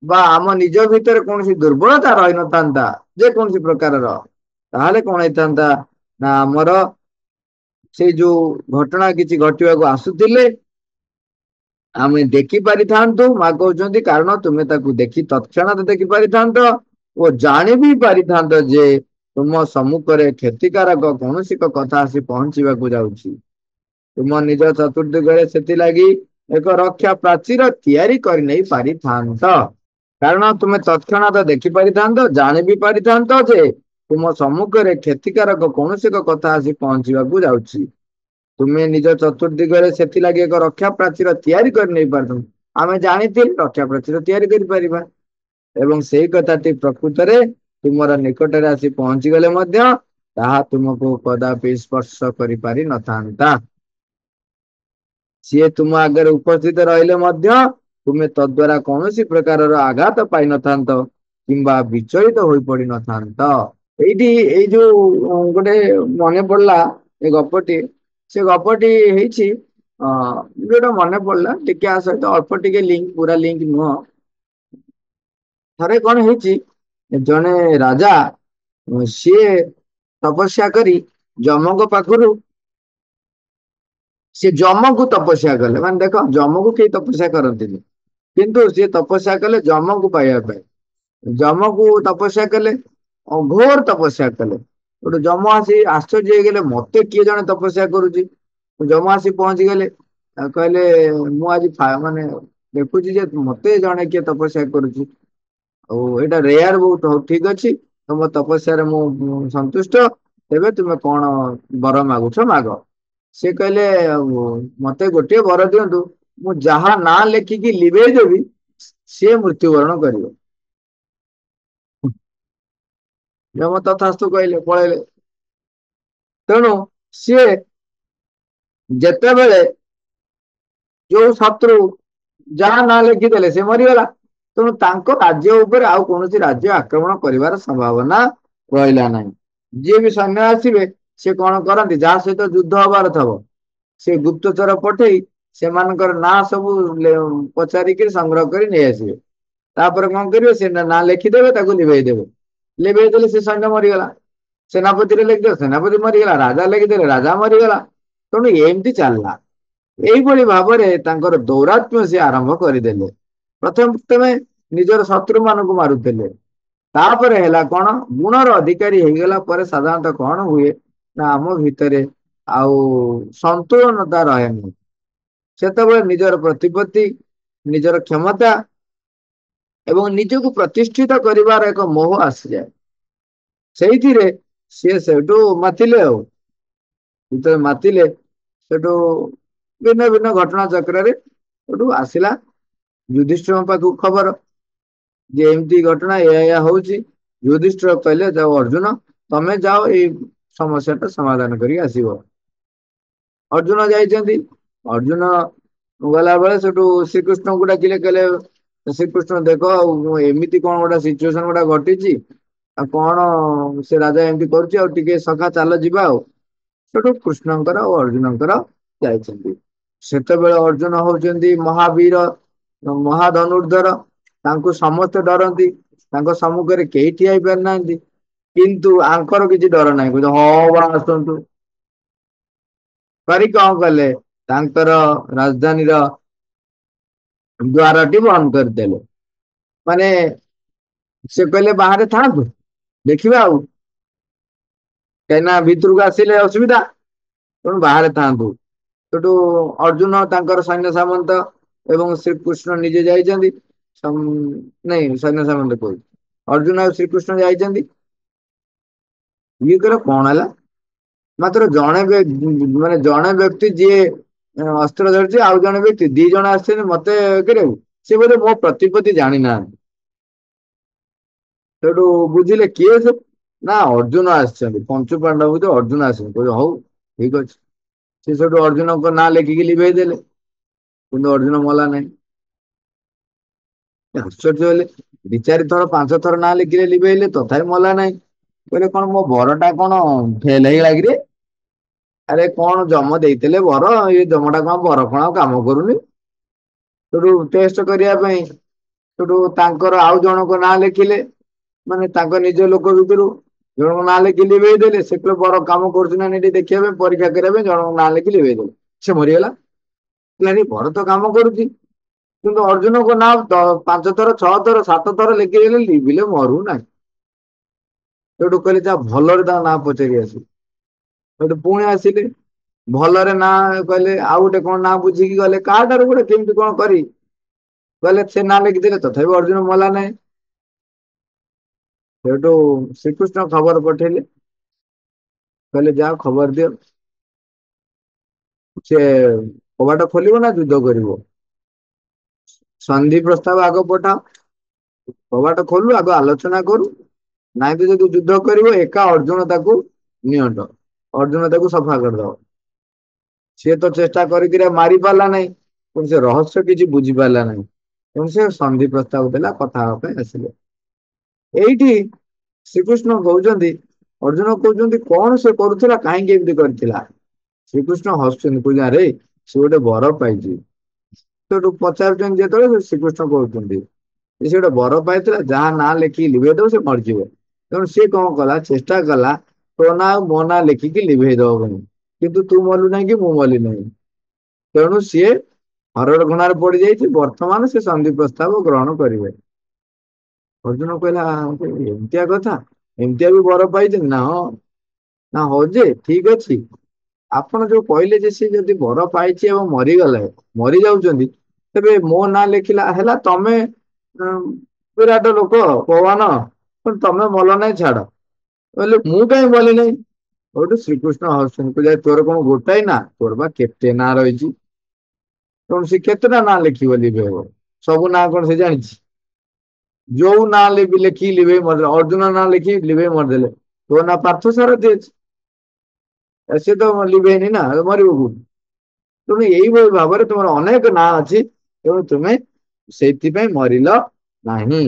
Speaker 1: ବା ଆମ ନିଜ ଭିତରେ କୌଣସି ଦୁର୍ବଳତା ରହିନଥାନ୍ତା ଯେକୌଣସି ପ୍ରକାରର, ତାହେଲେ କଣ ହେଇଥାନ୍ତା ନା ଆମର ସେଇ ଯୋଉ ଘଟଣା କିଛି ଘଟିବାକୁ ଆସୁଥିଲେ ଆମେ ଦେଖି ପାରିଥାନ୍ତୁ। ମା କହୁଛନ୍ତି କାରଣ ତୁମେ ତାକୁ ଦେଖି ତତ୍କ୍ଷଣାତ ଦେଖି ପାରିଥାନ୍ତ ଓ ଜାଣି ବି ପାରିଥାନ୍ତ ଯେ ତୁମ ସମ୍ମୁଖରେ କ୍ଷତିକାରକ କୌଣସି ଏକ କଥା ଆସି ପହଞ୍ଚିବାକୁ ଯାଉଛି। ତୁମ ନିଜ ଚତୁର୍ଦିଗରେ ସେଥିଲାଗି ଏକ ରକ୍ଷା ପ୍ରାଚୀର ତିଆରି କରିନେଇ ପାରିଥାନ୍ତ। କାରଣ ତୁମେ ତତ୍କ୍ଷଣାତ ଦେଖିପାରିଥାନ୍ତ, ଜାଣି ବି ପାରିଥାନ୍ତ ଯେ ତୁମ ସମ୍ମୁଖରେ କ୍ଷତିକାରକ କୌଣସି ଏକ କଥା ଆସି ପହଞ୍ଚିବାକୁ ଯାଉଛି। ତୁମେ ନିଜ ଚତୁର୍ଦିଗରେ ସେଥିଲାଗି ଏକ ରକ୍ଷା ପ୍ରାଚୀର ତିଆରି କରି ନେଇ ପାରିଥାନ୍ତ। ଆମେ ଜାଣିଥିଲେ ରକ୍ଷା ପ୍ରାଚୀର ତିଆରି କରିପାରିବା ଏବଂ ସେଇ କଥାଟି ପ୍ରକୃତରେ ତୁମର ନିକଟରେ ଆସି ପହଞ୍ଚିଗଲେ ମଧ୍ୟ ତାହା ତୁମକୁ କଦାପି ସ୍ପର୍ଶ କରିପାରି ନଥାନ୍ତା। ସିଏ ତୁମ ଆଗରେ ଉପସ୍ଥିତ ରହିଲେ ମଧ୍ୟ ତୁମେ ତଦ୍ୱାରା କୌଣସି ପ୍ରକାରର ଆଘାତ ପାଇନଥାନ୍ତ କିମ୍ବା ବିଚଳିତ ହୋଇ ପଡିନଥାନ୍ତ। ଏଇଠି ଏଇ ଯୋଉ ଗୋଟେ ମନେ ପଡିଲା ଏ ଗପଟି, ସେ ଗପଟି ହେଇଛି ଯୋଉଟା ମନେ ପଡିଲା ଟିକେ ଆ ସହିତ ଅଳ୍ପ ଟିକେ ଲିଙ୍କ, ପୁରା ଲିଙ୍କ ନୁହଁ। ଥରେ କଣ ହେଇଛି, ଜଣେ ରାଜା ସିଏ ତପସ୍ୟା କରି ଯମଙ୍କ ପାଖରୁ ସେ ଯମକୁ ତପସ୍ୟା କଲେ। ମାନେ ଦେଖ, ଯମକୁ କେହି ତପସ୍ୟା କରନ୍ତିନି, କିନ୍ତୁ ସିଏ ତପସ୍ୟା କଲେ ଯମକୁ ପାଇବା ପାଇଁ। ଯମକୁ ତପସ୍ୟା କଲେ, ଘୋର ତପସ୍ୟା କଲେ। ଗୋଟେ ଯମ ଆସି ଆଶ୍ଚର୍ଯ୍ୟ ହେଇଗଲେ, ମତେ କିଏ ଜଣେ ତପସ୍ୟା କରୁଛି। ଯମ ଆସି ପହଞ୍ଚିଗଲେ, କହିଲେ ମୁଁ ଆଜି ମାନେ ଦେଖୁଛି ଯେ ମତେ ଜଣେ କିଏ ତପସ୍ୟା କରୁଛି, ଆଉ ଏଇଟା ରେୟାର ବହୁତ। ହଉ ଠିକ ଅଛି, ତମ ତପସ୍ୟାରେ ମୁଁ ସନ୍ତୁଷ୍ଟ। ତେବେ ତୁମେ କଣ ବର ମାଗୁଛ ମାଗ। ସେ କହିଲେ ମତେ ଗୋଟିଏ ବର ଦିଅନ୍ତୁ, ମୁଁ ଯାହା ନାଁ ଲେଖିକି ଲିଭେଇ ଦେବି ସିଏ ମୃତ୍ୟୁବରଣ କରିବ। ଯମ ତଥାସ୍ତୁ କହିଲେ, ପଳେଇଲେ। ତେଣୁ ସିଏ ଯେତେବେଳେ ଯୋଉ ଶତ୍ରୁ ଯାହା ନାଁ ଲେଖିଦେଲେ ସେ ମରିଗଲା। ତେଣୁ ତାଙ୍କ ରାଜ୍ୟ ଉପରେ ଆଉ କୌଣସି ରାଜ୍ୟ ଆକ୍ରମଣ କରିବାର ସମ୍ଭାବନା ରହିଲା ନାହିଁ। ଯିଏ ବି ସୈନ୍ୟ ଆସିବେ ସେ କଣ କରନ୍ତି, ଯାହା ସହିତ ଯୁଦ୍ଧ ହବାର ଥବ ସେ ଗୁପ୍ତଚର ପଠେଇ ସେମାନଙ୍କର ନାଁ ସବୁ ପଚାରିକି ସଂଗ୍ରହ କରି ନେଇ ଆସିବେ। ତାପରେ କଣ କରିବେ, ସେ ନାଁ ଲେଖିଦେବେ, ତାକୁ ଲିଭେଇ ଦେବେ। ଲିଭେଇ ଦେଲେ ସେ ସୈନ୍ୟ ମରିଗଲା। ସେନାପତିରେ ଲେଖିଦେଲେ, ସେନାପତି ମରିଗଲା। ରାଜା ଲେଖିଦେଲେ, ରାଜା ମରିଗଲା। ତେଣୁ ଏମିତି ଚାଲିଲା। ଏଇଭଳି ଭାବରେ ତାଙ୍କର ଦୌରାତ୍ମ୍ୟ ସେ ଆରମ୍ଭ କରିଦେଲେ। ପ୍ରଥମେ ନିଜର ଶତ୍ରୁ ମାନଙ୍କୁ ମାରୁଥିଲେ, ତାପରେ ହେଲା କଣ, ଗୁଣର ଅଧିକାରୀ ହେଇଗଲା ପରେ ସାଧାରଣତଃ କଣ ହୁଏ ନା ଆମ ଭିତରେ ଆଉ ସନ୍ତୁଳନତା ରହେନି। ସେତେବେଳେ ନିଜର ପ୍ରତିପତ୍ତି, ନିଜର କ୍ଷମତା ଏବଂ ନିଜକୁ ପ୍ରତିଷ୍ଠିତ କରିବାର ଏକ ମୋହ ଆସିଯାଏ। ସେଇଥିରେ ସିଏ ସେଠୁ ମାତିଲେ। ଆଉ ଯେତେବେଳେ ମାତିଲେ, ସେଠୁ ଭିନ୍ନ ଭିନ୍ନ ଘଟଣା ଚକ୍ରରେ ସେଠୁ ଆସିଲା ଯୁଧିଷ୍ଠିରଙ୍କ ପାଖକୁ ଖବର ଯେ ଏମିତି ଘଟଣା ଏୟା ହଉଛି। ଯୁଧିଷ୍ଠିର କହିଲେ ଯାଅ ଅର୍ଜୁନ, ତମେ ଯାଅ ଏଇ ସମସ୍ୟା ଟା ସମାଧାନ କରିକି ଆସିବ। ଅର୍ଜୁନ ଯାଇଛନ୍ତି। ଅର୍ଜୁନ ଗଲା ବେଳେ ସେଠୁ ଶ୍ରୀକୃଷ୍ଣଙ୍କୁ ଡାକିଲେ, କହିଲେ ଶ୍ରୀକୃଷ୍ଣ ଦେଖ ଆଉ ଏମିତି କଣ ଗୋଟେ ସିଚୁଏସନ ଗୋଟେ ଘଟିଛି, ଆଉ କଣ ସେ ରାଜା ଏମିତି କରୁଛି, ଆଉ ଟିକେ ସଖା ଚାଲ ଯିବା ଆଉ। ସେଠୁ କୃଷ୍ଣଙ୍କର ଆଉ ଅର୍ଜୁନଙ୍କର ଯାଇଛନ୍ତି। ସେତେବେଳେ ଅର୍ଜୁନ ହଉଛନ୍ତି ମହାବୀର, ମହାଧନୁର୍ଦ୍ଧର। ତାଙ୍କୁ ସମସ୍ତେ ଡରନ୍ତି, ତାଙ୍କ ସମ୍ମୁଖରେ କେହି ଠିଆ ହେଇ ପାରିନାହାନ୍ତି। କିନ୍ତୁ ଆଙ୍କର କିଛି ଡର ନାହିଁ, କହୁଛନ୍ତି ହଁ ବା ଆସନ୍ତୁ। କରି କଣ କଲେ, ତାଙ୍କର ରାଜଧାନୀର ଦ୍ୱାରଟି ବନ୍ଦ କରିଦେଲେ। ମାନେ ସେ କହିଲେ ବାହାରେ ଥାଆନ୍ତୁ, ଦେଖିବା ଆଉ। କାହିଁକିନା ଭିତରକୁ ଆସିଲେ ଅସୁବିଧା, ତେଣୁ ବାହାରେ ଥାଆନ୍ତୁ। ସେଠୁ ଅର୍ଜୁନ ତାଙ୍କର ସୈନ୍ୟ ସାମନ୍ତ ଏବଂ ଶ୍ରୀକୃଷ୍ଣ ନିଜେ ଯାଇଛନ୍ତି। ନାଇଁ ସୈନ୍ୟ ସାମନ୍ତ କହୁଛି, ଅର୍ଜୁନ ଆଉ ଶ୍ରୀକୃଷ୍ଣ ଯାଇଛନ୍ତି। ଇଏ କହିଲେ କଣ ହେଲା, ମାତ୍ର ଜଣେ ମାନେ ଜଣେ ବ୍ୟକ୍ତି ଯିଏ ଅସ୍ତ୍ର ଧରିଛି, ଆଉ ଜଣେ ବ୍ୟକ୍ତି, ଦି ଜଣ ଆସିଛନ୍ତି ମତେ କରିବାକୁ। ସେ ବୋଧେ ମୋ ପ୍ରତିପତ୍ତି ଜାଣିନାହାନ୍ତି। ସେଠୁ ବୁଝିଲେ କିଏ ସେ, ନା ଅର୍ଜୁନ ଆସିଛନ୍ତି, ପଞ୍ଚୁ ପାଣ୍ଡବ ଭିତରୁ ଅର୍ଜୁନ ଆସିଛନ୍ତି। କହୁଛି ହଉ ଠିକ ଅଛି। ସେ ସେଠୁ ଅର୍ଜୁନଙ୍କ ନାଁ ଲେଖିକି ଲିଭେଇ ଦେଲେ, କିନ୍ତୁ ଅର୍ଜୁନ ମଲା ନାହିଁ। ଆଶ୍ଚର୍ଯ୍ୟ ହେଲେ, ଦି ଚାରି ଥର ପାଞ୍ଚ ଥର ନାଁ ଲେଖିଲେ ଲିଭେଇଲେ, ତଥାପି ମଲା ନାହିଁ। କହିଲେ କଣ ମୋ ବରଟା କଣ ଫେଲ ହେଇଗଲା କିରେ? ଆରେ କଣ ଜମ ଦେଇଥିଲେ ବର, ଏଇ ଜମଟା କଣ ବର କଣ ଆଉ କାମ କରୁନି। ସେଠୁ ଟେଷ୍ଟ କରିବା ପାଇଁ ସେଠୁ ତାଙ୍କର ଆଉ ଜଣଙ୍କ ନାଁ ଲେଖିଲେ, ମାନେ ତାଙ୍କ ନିଜ ଲୋକ ଭିତରୁ ଜଣଙ୍କ ନାଁ ଲେଖି ଲିଭେଇ ଦେଲେ। ସେ କହିଲେ ବର କାମ କରୁଛି ନା ନାଇଁ ଟିକେ ଦେଖିବା ପାଇଁ, ପରୀକ୍ଷା କରିବା ପାଇଁ ଜଣଙ୍କ ନାଁ ଲେଖି ଲିଭେଇ ଦେଲେ। ସେ ମରିଗଲା। କହିଲେ ବର ତ କାମ କରୁଛି, କିନ୍ତୁ ଅର୍ଜୁନଙ୍କ ନାଁ ପାଞ୍ଚ ଥର ଛଅ ଥର ସାତ ଥର ଲେଖିଦେଲେ ଲିଭିଲେ ମରୁନାହିଁ। ସେଠୁ କହିଲେ ଯା ଭଲରେ ତାଙ୍କ ନାଁ ପଚାରି ଆସିବୁ। ସେଠୁ ପୁଣି ଆସିଲେ, ଭଲରେ ନାଁ କହିଲେ, ଆଉ ଗୋଟେ କଣ ନାଁ ବୁଝିକି ଗଲେ, କାହାଠାରୁ ଗୋଟେ କେମିତି କଣ କରି ଗଲେ, ସେ ନାଁ ଲେଖିଦେଲେ, ତଥାପି ଅର୍ଜୁନ ମଲା ନାହିଁ। ସେଠୁ ଶ୍ରୀକୃଷ୍ଣ ଖବର ପଠେଇଲେ, କହିଲେ ଯାଅ ଖବର ଦିଅ, ସେ କବାଟ ଖୋଲିବ ନା ଯୁଦ୍ଧ କରିବ। ସନ୍ଧି ପ୍ରସ୍ତାବ ଆଗ ପଠାଅ, କବାଟ ଖୋଲୁ ଆଗ ଆଲୋଚନା କରୁ। ନାଇଁ ତ ଯଦି ଯୁଦ୍ଧ କରିବ, ଏକା ଅର୍ଜୁନ ତାକୁ ନିଅଣ୍ଟ, ଅର୍ଜୁନ ତାକୁ ସଫା କରିଦବ। ସିଏ ତ ଚେଷ୍ଟା କରିକି ମାରି ପାରିଲା ନାହିଁ, କିନ୍ତୁ ସେ ରହସ୍ୟ କିଛି ବୁଝି ପାରିଲା ନାହିଁ। ତେଣୁ ସେ ସନ୍ଧି ପ୍ରସ୍ତାବ ଦେଲା, କଥା ହେବା ପାଇଁ ଆସିଲେ। ଏଇଠି ଶ୍ରୀକୃଷ୍ଣ କହୁଛନ୍ତି, ଅର୍ଜୁନ କହୁଛନ୍ତି କଣ ସେ କରୁଥିଲା, କାହିଁକି ଏମିତି କରିଥିଲା। ଶ୍ରୀକୃଷ୍ଣ ହସୁଛନ୍ତି, କହୁଛନ୍ତି ଆରେ ସେ ଗୋଟେ ବର ପାଇଛି। ସେଠୁ ପଚାରୁଛନ୍ତି ଯେତେବେଳେ ଶ୍ରୀକୃଷ୍ଣ କହୁଛନ୍ତି, ସେ ଗୋଟେ ବର ପାଇଥିଲା, ଯାହା ନାଁ ଲେଖିକି ଲିଭେଇ ଦବ ସେ ମରିଯିବ। ତେଣୁ ସିଏ କଣ କଲା, ଚେଷ୍ଟା କଲା ତୋ ନାଁ ଆଉ ମୋ ନାଁ ଲେଖିକି ଲିଭେଇ ଦବ ବୋଲି। କିନ୍ତୁ ତୁ ମଲୁ ନାହିଁ କି ମୁଁ ମଲି ନାହିଁ। ତେଣୁ ସିଏ ହରଡ଼ ଘଣାରେ ପଡିଯାଇଛି, ବର୍ତ୍ତମାନ ସେ ସନ୍ଧି ପ୍ରସ୍ତାବ ଗ୍ରହଣ କରିବେ। ଅର୍ଜୁନ କହିଲା ଏମିତିଆ କଥା, ଏମିତିଆ ବି ବର ପାଇଛନ୍ତି ନା? ହଁ। ନା ହଉ ଯେ ଠିକ ଅଛି। ଆପଣ ଯୋଉ କହିଲେ ଯେ ସେ ଯଦି ବର ପାଇଛି ଏବଂ ମରିଗଲେ, ମରି ଯାଉଛନ୍ତି, ତେବେ ମୋ ନାଁ ଲେଖିଲା ହେଲା, ତମେ ବିରାଟ ଲୋକ ଭଗବାନ, ତମେ ମଲ ନାହିଁ ଛାଡ। କହିଲେ ମୁଁ କାହିଁ ମଲି ନାହିଁ। ସୋଉଠୁ ଶ୍ରୀକୃଷ୍ଣ ହସୁଛନ୍ତି, କହିଲେ ତୋର କଣ ଗୋଟାଏ ନା, ତୋର ବା କେତେ ନାଁ ରହିଛି। ତେଣୁ ସେ କେତେଟା ନାଁ ଲେଖିବ ଲିଭେଇବ, ସବୁ ନାଁ କଣ ସେ ଜାଣିଛି। ଯୋଉ ନାଁ ଲେଖି ଲିଭେଇ ମରିଦେଲେ, ଅର୍ଜୁନ ନାଁ ଲେଖି ଲିଭେଇ ମରିଦେଲେ। ତୋ ନାଁ ପାର୍ଥ ସାରଥୀ ଅଛି। ସେ ତ ଲିଭେଇନି ନା, ମରିବ କୋଉଠି। ତେଣୁ ଏଇଭଳି ଭାବରେ ତୁମର ଅନେକ ନାଁ ଅଛି, ତେଣୁ ତୁମେ ସେଇଥିପାଇଁ ମରିଲ ନାହିଁ।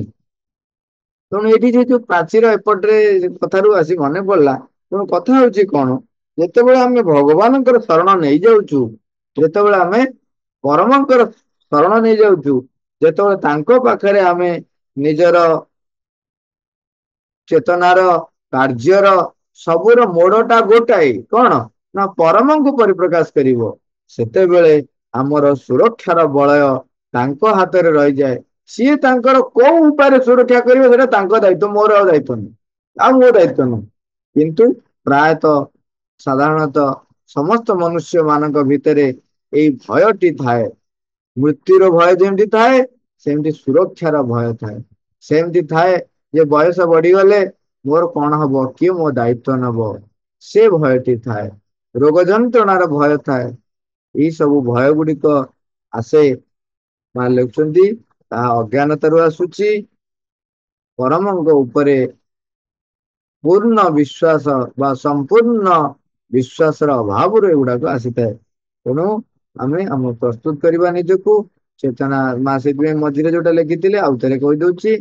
Speaker 1: ତେଣୁ ଏଇଠି ଯେହେତୁ ପ୍ରାଚୀର ଏପଟରେ କଥାରୁ ଆସି ମନେ ପଡିଲା, ତେଣୁ କଥା ହଉଛି କଣ, ଯେତେବେଳେ ଆମେ ଭଗବାନଙ୍କର ଶରଣ ନେଇଯାଉଛୁ, ଯେତେବେଳେ ଆମେ ପରମଙ୍କର ଶରଣ ନେଇଯାଉଛୁ, ଯେତେବେଳେ ତାଙ୍କ ପାଖରେ ଆମେ ନିଜର ଚେତନାର, କାର୍ଯ୍ୟର, ସବୁର ମୋଡ ଟା ଗୋଟାଏ କଣ ନା ପରମଙ୍କୁ ପରିପ୍ରକାଶ କରିବ। ସେତେବେଳେ ଆମର ସୁରକ୍ଷାର ବଳୟ ତାଙ୍କ ହାତରେ ରହିଯାଏ। ସିଏ ତାଙ୍କର କୋଉ ଉପାୟରେ ସୁରକ୍ଷା କରିବେ ସେଇଟା ତାଙ୍କ ଦାୟିତ୍ୱ, ମୋର ଆଉ ଦାୟିତ୍ୱ ନାହିଁ। ଆଉ ମୋ ଦାୟିତ୍ୱ ନୁହଁ। କିନ୍ତୁ ପ୍ରାୟତଃ ସାଧାରଣତଃ ସମସ୍ତ ମନୁଷ୍ୟ ମାନଙ୍କ ଭିତରେ ଏଇ ଭୟଟି ଥାଏ। ମୃତ୍ୟୁର ଭୟ ଯେମିତି ଥାଏ, ସେମିତି ସୁରକ୍ଷାର ଭୟ ଥାଏ। ସେମିତି ଥାଏ ଯେ ବୟସ ବଢିଗଲେ ମୋର କଣ ହବ, କିଏ ମୋ ଦାୟିତ୍ଵ ନବ, ସେ ଭୟଟି ଥାଏ। ରୋଗ ଯନ୍ତ୍ରଣାର ଭୟ ଥାଏ। ଏଇ ସବୁ ଭୟ ଗୁଡିକ ଆସେ। ମା ଲେଖୁଛନ୍ତି ତାହା ଅଜ୍ଞାନତାରୁ ଆସୁଛି। ପରମଙ୍କ ଉପରେ ପୂର୍ଣ୍ଣ ବିଶ୍ୱାସ ବା ସମ୍ପୂର୍ଣ୍ଣ ବିଶ୍ୱାସର ଅଭାବରୁ ଏଗୁଡାକ ଆସିଥାଏ। ତେଣୁ ଆମେ ପ୍ରସ୍ତୁତ କରିବା ନିଜକୁ। ଚେତନା ମା ସେଥିପାଇଁ ମଝିରେ ଯୋଉଟା ଲେଖିଥିଲେ ଆଉ ଥରେ କହିଦଉଛି,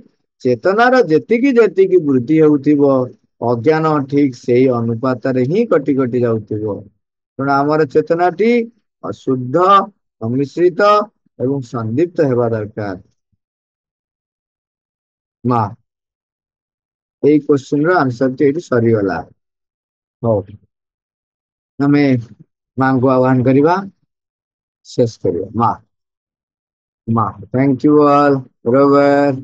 Speaker 1: ଚେତନାର ଯେତିକି ଯେତିକି ବୃଦ୍ଧି ହେଉଥିବ ଅଜ୍ଞାନ ଠିକ ସେଇ ଅନୁପାତରେ ହିଁ କଟି କଟି ଯାଉଥିବ। ତେଣୁ ଆମର ଚେତନାଟି ଅଶୁଦ୍ଧ, ଅମିଶ୍ରିତ ଏବଂ ସନ୍ଦୀପ୍ତ ହେବା ଦରକାର। ମା ଏଇ କୋଶ୍ଚିନ ର ଆନ୍ସରଟି ଏଇଠି ସରିଗଲା। ହଉ, ଆମେ ମାଙ୍କୁ ଆହ୍ୱାନ କରିବା, ଶେଷ କରିବା। ମା, ମା, ଥ୍ୟାଙ୍କ ୟୁ ଅଲ୍, ବରାबर।